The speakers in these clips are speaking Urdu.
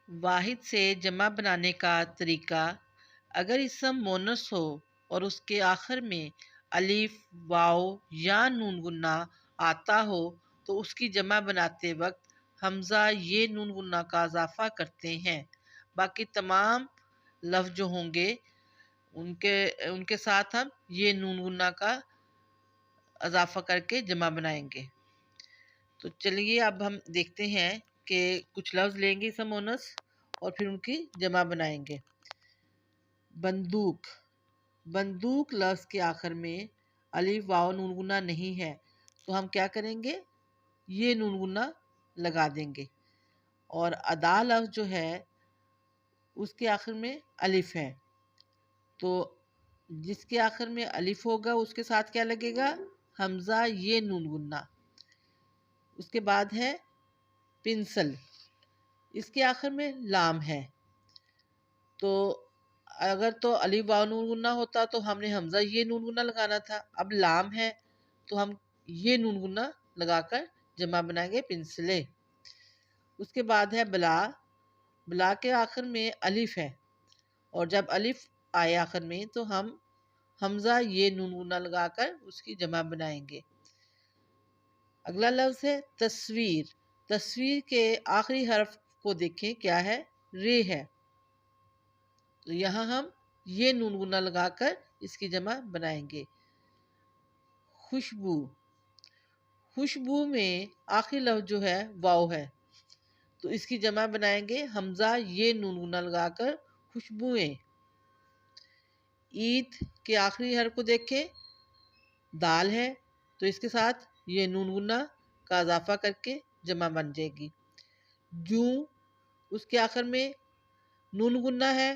واحد سے جمع بنانے کا طریقہ: اگر اسم مونس ہو اور اس کے آخر میں الف، واو یا نون گنا آتا ہو تو اس کی جمع بناتے وقت حمزہ یہ نون گنا کا اضافہ کرتے ہیں۔ باقی تمام لفظ جو ہوں گے ان کے ساتھ ہم یہ نون گنا کا اضافہ کر کے جمع بنائیں گے۔ تو چلیے اب ہم دیکھتے ہیں کہ کچھ لفظ لیں گے اسم مونس اور پھر ان کی جمع بنائیں گے۔ بندوق۔ بندوق لفظ کے آخر میں الف، واو، نون گنا نہیں ہے تو ہم کیا کریں گے؟ یہ نون گنا لگا دیں گے۔ اور ادا لفظ جو ہے اس کے آخر میں الف ہے تو جس کے آخر میں الف ہوگا اس کے ساتھ کیا لگے گا؟ حمزہ یہ نون گنا۔ اس کے بعد ہے پنسل، اس کے آخر میں لام ہے تو اگر تو الف، واو، نون گنا ہوتا تو ہم نے حمزہ یہ نون گنا لگانا تھا۔ اب لام ہے تو ہم یہ نون گنا لگا کر جمع بنائیں گے پنسلیں۔ اس کے بعد ہے بلا۔ بلا کے آخر میں الف ہے اور جب الف آئے آخر میں تو ہم حمزہ یہ نون گنا لگا کر اس کی جمع بنائیں گے۔ اگلا لفظ ہے تصویر۔ تصویر کے آخری حرف کو دیکھیں کیا ہے؟ رے ہے تو یہاں ہم یہ نون گنا لگا کر اس کی جمع بنائیں گے۔ خوشبو۔ خوشبو میں آخری لفظ جو ہے واو ہے تو اس کی جمع بنائیں گے حمزہ یہ نون گنا لگا کر خوشبوئیں۔ عید کے آخری حرف کو دیکھیں دال ہے تو اس کے ساتھ یہ نون گنا کا اضافہ کر کے جمع بن جائے گی۔ جوں، اس کے آخر میں نون گنا ہے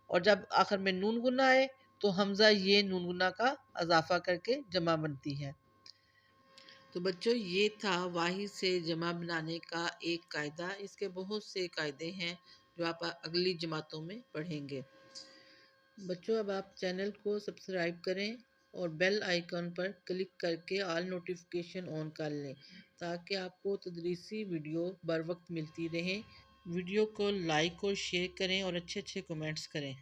اور جب آخر میں نون گنا آئے تو حمزہ یہ نون گنا کا اضافہ کر کے جمع بنتی ہے۔ تو بچوں یہ تھا واحد سے جمع بنانے کا ایک قاعدہ۔ اس کے بہت سے قاعدے ہیں جو آپ اگلی جماعتوں میں پڑھیں گے۔ بچوں اب آپ چینل کو سبسکرائب کریں اور بیل آئیکن پر کلک کر کے آل نوٹیفیکیشن آن کر لیں تاکہ آپ کو تدریسی ویڈیو بر وقت ملتی رہیں۔ ویڈیو کو لائک اور شیئر کریں اور اچھے کمنٹس کریں۔